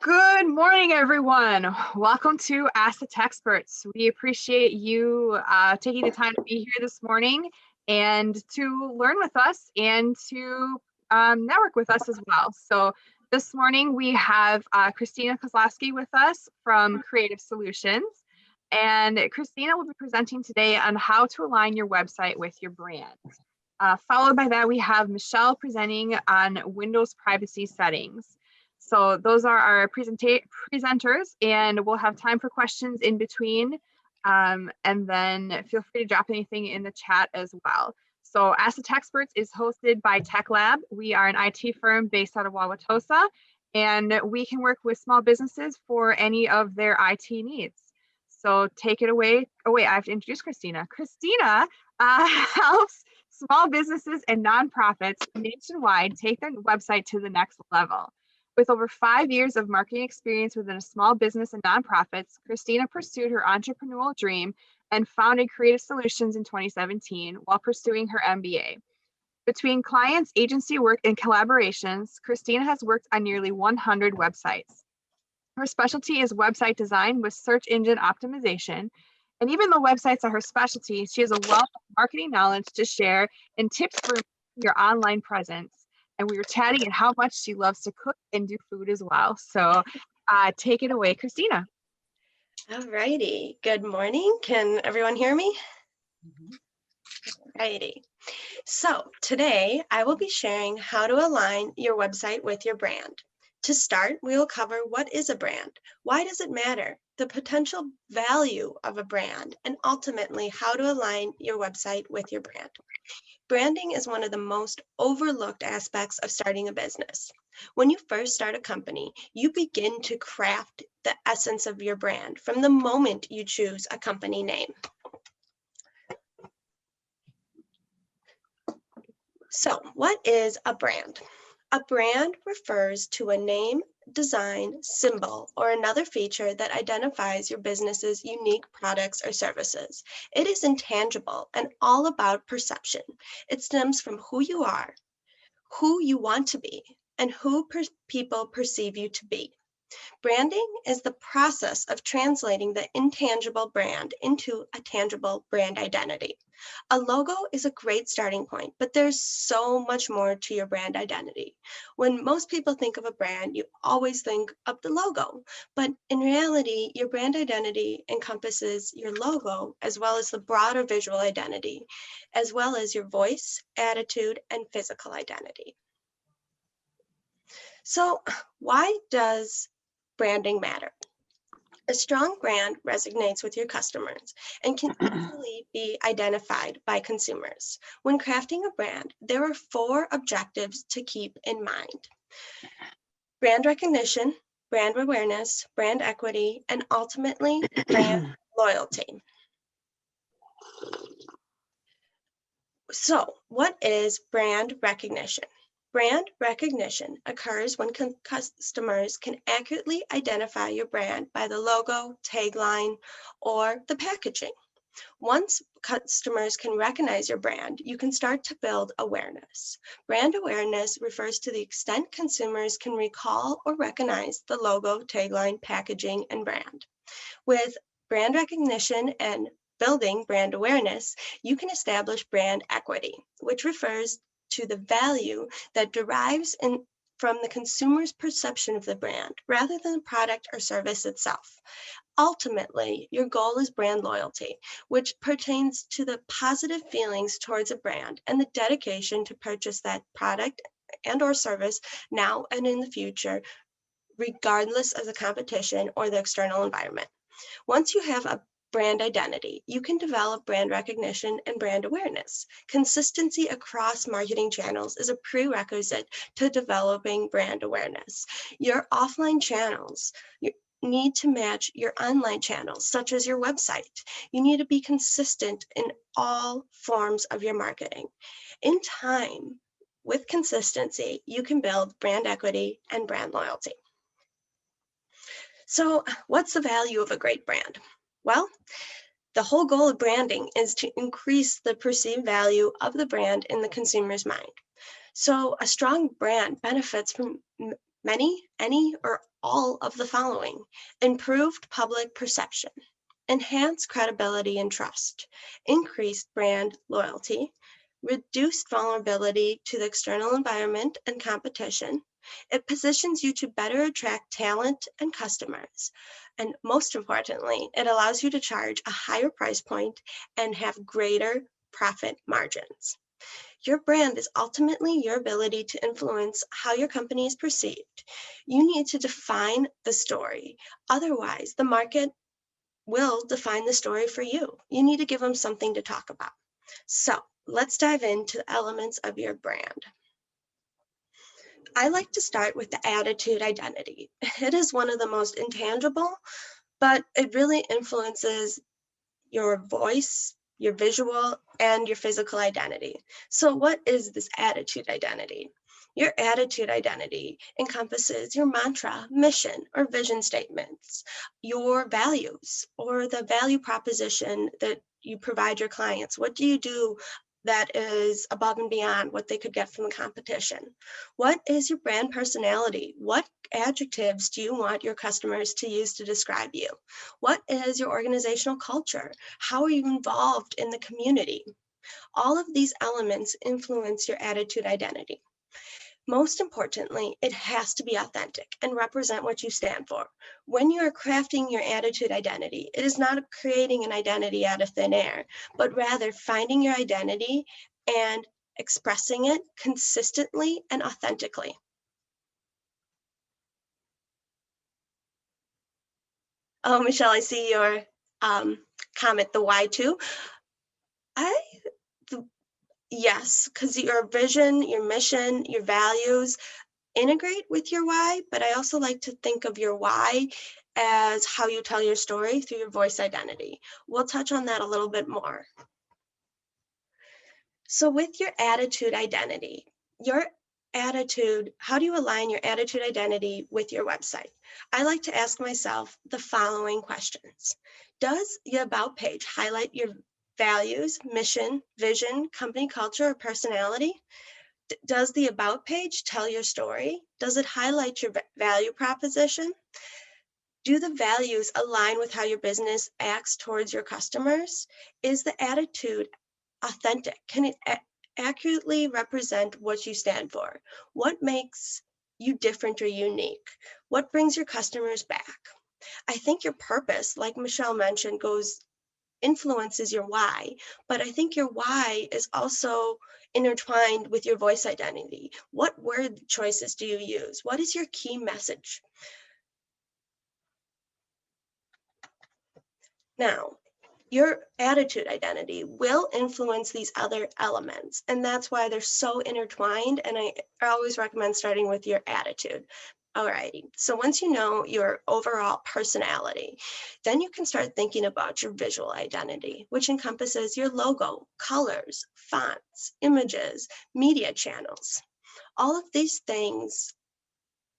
Good morning, everyone. Welcome to Ask the Techsperts. We appreciate you taking the time to be here this morning and to learn with us and to network with us as well. So this morning we have Christina Kozlowski with us from Creative Solutions. And Christina will be presenting today on how to align your website with your brand. Followed by that, we have Michelle presenting on Windows privacy settings. So those are our presenters, and we'll have time for questions in between. And then feel free to drop anything in the chat as well. So Ask the Techsperts is hosted by Tech Lab. We are an IT firm based out of Wauwatosa, and we can work with small businesses for any of their IT needs. So take it away. Oh wait, I have to introduce Christina. Christina helps small businesses and nonprofits nationwide take their website to the next level. With over 5 years of marketing experience within a small business and nonprofits, Christina pursued her entrepreneurial dream and founded Creative Solutions in 2017 while pursuing her MBA. Between clients, agency work, and collaborations, Christina has worked on nearly 100 websites. Her specialty is website design with search engine optimization. And even though websites are her specialty, she has a wealth of marketing knowledge to share and tips for your online presence. And we were chatting and how much she loves to cook and do food as well. So take it away, Christina. All righty. Good morning. Can everyone hear me? Righty. So today I will be sharing how to align your website with your brand. To start, we will cover what is a brand, why does it matter, the potential value of a brand, and ultimately how to align your website with your brand. Branding is one of the most overlooked aspects of starting a business. When you first start a company, you begin to craft the essence of your brand from the moment you choose a company name. So, what is a brand? A brand refers to a name, design, symbol, or another feature that identifies your business's unique products or services. It is intangible and all about perception. It stems from who you are, who you want to be, and who people perceive you to be. Branding is the process of translating the intangible brand into a tangible brand identity. A logo is a great starting point, but there's so much more to your brand identity. When most people think of a brand, you always think of the logo, but in reality, your brand identity encompasses your logo as well as the broader visual identity, as well as your voice, attitude, and physical identity. So, why does branding matter? A strong brand resonates with your customers and can easily be identified by consumers. When crafting a brand, there are 4 objectives to keep in mind: brand recognition, brand awareness, brand equity, and ultimately brand loyalty. So, what is brand recognition? Brand recognition occurs when customers can accurately identify your brand by the logo, tagline, or the packaging. Once customers can recognize your brand, you can start to build awareness. Brand awareness refers to the extent consumers can recall or recognize the logo, tagline, packaging, and brand. With brand recognition and building brand awareness, you can establish brand equity, which refers to the value that derives from the consumer's perception of the brand rather than the product or service itself. Ultimately, your goal is brand loyalty, which pertains to the positive feelings towards a brand and the dedication to purchase that product and or service now and in the future, regardless of the competition or the external environment. Once you have a brand identity, you can develop brand recognition and brand awareness. Consistency across marketing channels is a prerequisite to developing brand awareness. Your offline channels need to match your online channels, such as your website. You need to be consistent in all forms of your marketing. In time, with consistency, you can build brand equity and brand loyalty. So, what's the value of a great brand? Well, the whole goal of branding is to increase the perceived value of the brand in the consumer's mind. So a strong brand benefits from Many, any, or all of the following: improved public perception, enhanced credibility and trust, increased brand loyalty, reduced vulnerability to the external environment and competition. It positions you to better attract talent and customers. And most importantly, it allows you to charge a higher price point and have greater profit margins. Your brand is ultimately your ability to influence how your company is perceived. You need to define the story. Otherwise, the market will define the story for you. You need to give them something to talk about. So let's dive into the elements of your brand. I like to start with the attitude identity. It is one of the most intangible, but it really influences your voice, your visual, and your physical identity. So what is this attitude identity? Your attitude identity encompasses your mantra, mission, or vision statements, your values, or the value proposition that you provide your clients. What do you do that is above and beyond what they could get from the competition? What is your brand personality? What adjectives do you want your customers to use to describe you? What is your organizational culture? How are you involved in the community? All of these elements influence your attitude identity. Most importantly, it has to be authentic and represent what you stand for. When you are crafting your attitude identity, it is not creating an identity out of thin air, but rather finding your identity and expressing it consistently and authentically. Oh, Michelle, I see your comment, the why too. Yes, because your vision, your mission, your values integrate with your why, but I also like to think of your why as how you tell your story through your voice identity. We'll touch on that a little bit more. So with your attitude identity, your attitude, how do you align your attitude identity with your website? I like to ask myself the following questions. Does your About page highlight your values, mission, vision, company culture, or personality? Does the About page tell your story? Does it highlight your value proposition? Do the values align with how your business acts towards your customers? Is the attitude authentic? Can it accurately represent what you stand for? What makes you different or unique? What brings your customers back? I think your purpose, like Michelle mentioned, influences your why, but I think your why is also intertwined with your voice identity. What word choices do you use? What is your key message? Now, your attitude identity will influence these other elements, and that's why they're so intertwined, and I always recommend starting with your attitude. Alrighty, so once you know your overall personality, then you can start thinking about your visual identity, which encompasses your logo, colors, fonts, images, media channels. All of these things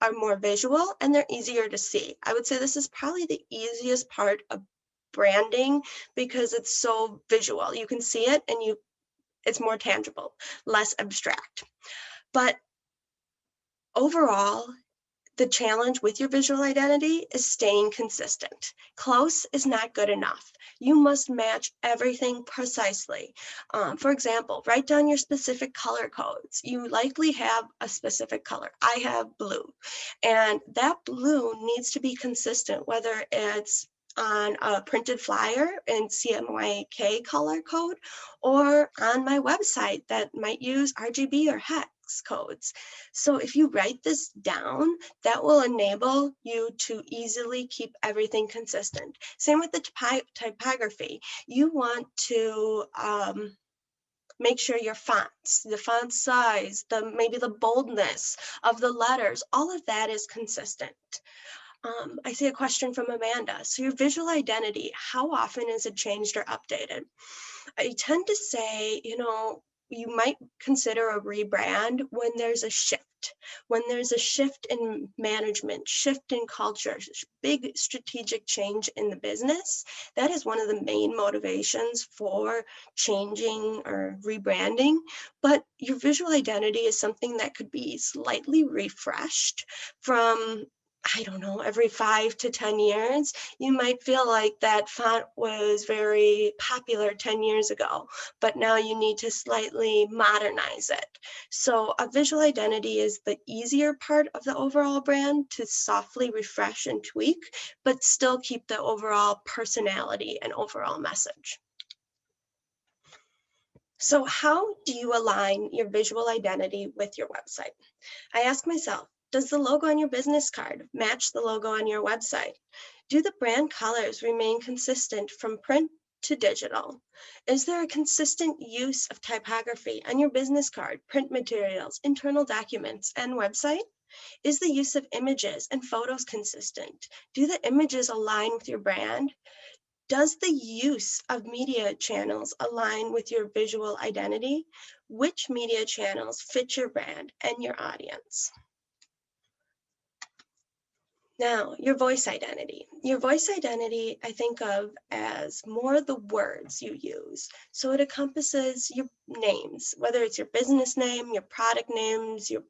are more visual and they're easier to see. I would say this is probably the easiest part of branding because it's so visual. You can see it and it's more tangible, less abstract. But overall, the challenge with your visual identity is staying consistent. Close is not good enough. You must match everything precisely. For example, write down your specific color codes. You likely have a specific color. I have blue, and that blue needs to be consistent, whether it's on a printed flyer in CMYK color code or on my website that might use RGB or hex codes. So if you write this down, that will enable you to easily keep everything consistent. Same with the typography. You want to make sure your fonts, the font size, maybe the boldness of the letters, all of that is consistent. I see a question from Amanda. So your visual identity, how often is it changed or updated? I tend to say, you might consider a rebrand when there's a shift. shift. When there's a shift in management, shift in culture, big strategic change in the business, that is one of the main motivations for changing or rebranding. But your visual identity is something that could be slightly refreshed from, I don't know, every 5 to 10 years. You might feel like that font was very popular 10 years ago, but now you need to slightly modernize it. So a visual identity is the easier part of the overall brand to softly refresh and tweak, but still keep the overall personality and overall message. So how do you align your visual identity with your website? I ask myself, does the logo on your business card match the logo on your website? Do the brand colors remain consistent from print to digital? Is there a consistent use of typography on your business card, print materials, internal documents, and website? Is the use of images and photos consistent? Do the images align with your brand? Does the use of media channels align with your visual identity? Which media channels fit your brand and your audience? Now, your voice identity. Your voice identity, I think of as more the words you use. So it encompasses your names, whether it's your business name, your product names, your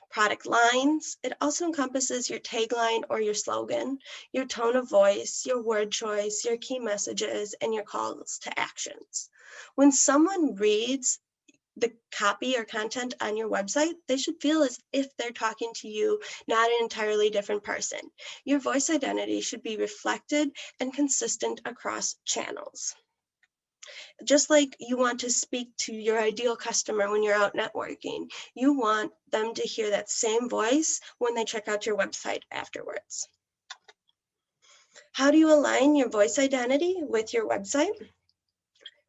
product lines. It also encompasses your tagline or your slogan, your tone of voice, your word choice, your key messages, and your calls to actions. When someone reads the copy or content on your website, they should feel as if they're talking to you, not an entirely different person. Your voice identity should be reflected and consistent across channels. Just like you want to speak to your ideal customer when you're out networking, you want them to hear that same voice when they check out your website afterwards. How do you align your voice identity with your website?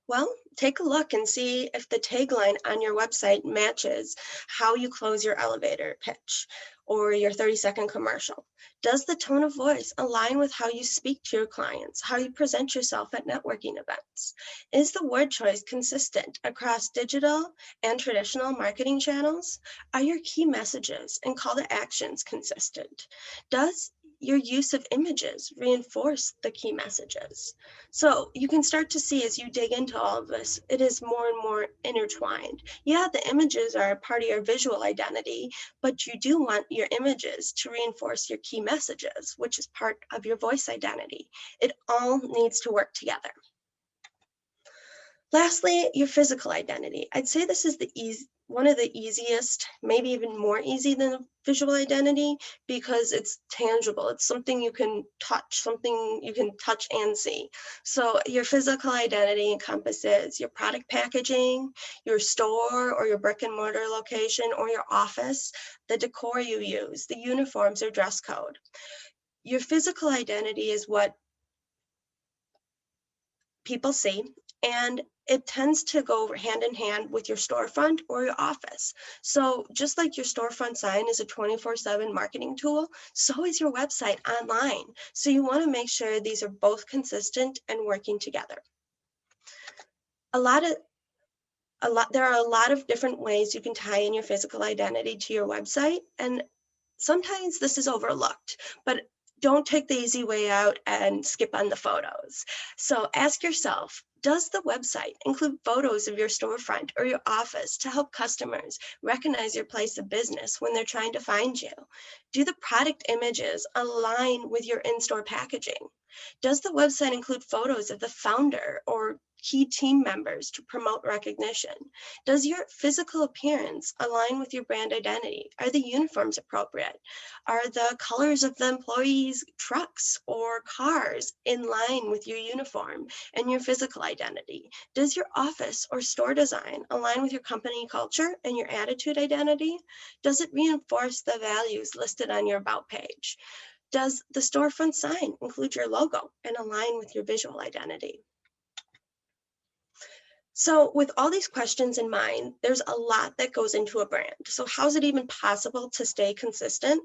Well, take a look and see if the tagline on your website matches how you close your elevator pitch or your 30-second commercial. Does the tone of voice align with how you speak to your clients, how you present yourself at networking events? Is the word choice consistent across digital and traditional marketing channels? Are your key messages and call to actions consistent? Does your use of images reinforce the key messages? So you can start to see as you dig into all of this, it is more and more intertwined. Yeah, the images are a part of your visual identity, but you do want your images to reinforce your key messages, which is part of your voice identity. It all needs to work together. Lastly, your physical identity. I'd say this is one of the easiest, maybe even more easy than visual identity, because it's tangible. It's something you can touch, something you can touch and see. So your physical identity encompasses your product packaging, your store or your brick and mortar location or your office, the decor you use, the uniforms or dress code. Your physical identity is what people see, and it tends to go hand in hand with your storefront or your office. So just like your storefront sign is a 24/7 marketing tool, so is your website online. So you want to make sure these are both consistent and working together. There are a lot of different ways you can tie in your physical identity to your website, and sometimes this is overlooked, but don't take the easy way out and skip on the photos. So ask yourself, does the website include photos of your storefront or your office to help customers recognize your place of business when they're trying to find you? Do the product images align with your in-store packaging? Does the website include photos of the founder or key team members to promote recognition? Does your physical appearance align with your brand identity? Are the uniforms appropriate? Are the colors of the employees' trucks or cars in line with your uniform and your physical identity? Does your office or store design align with your company culture and your attitude identity? Does it reinforce the values listed on your About page? Does the storefront sign include your logo and align with your visual identity? So with all these questions in mind, there's a lot that goes into a brand. So how is it even possible to stay consistent?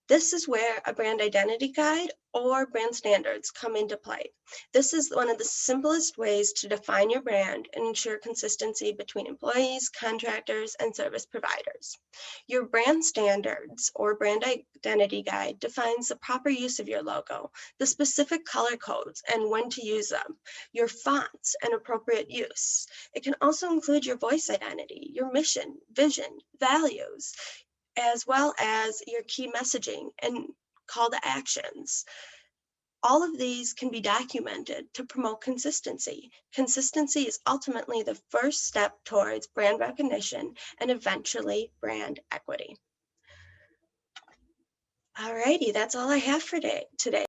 This is where a brand identity guide or brand standards come into play. This is one of the simplest ways to define your brand and ensure consistency between employees, contractors, and service providers. Your brand standards or brand identity guide defines the proper use of your logo, the specific color codes and when to use them, your fonts and appropriate use. It can also include your voice identity, your mission, vision, values, as well as your key messaging and call to actions. All of these can be documented to promote consistency. Consistency is ultimately the first step towards brand recognition and eventually brand equity. Alrighty, that's all I have for today.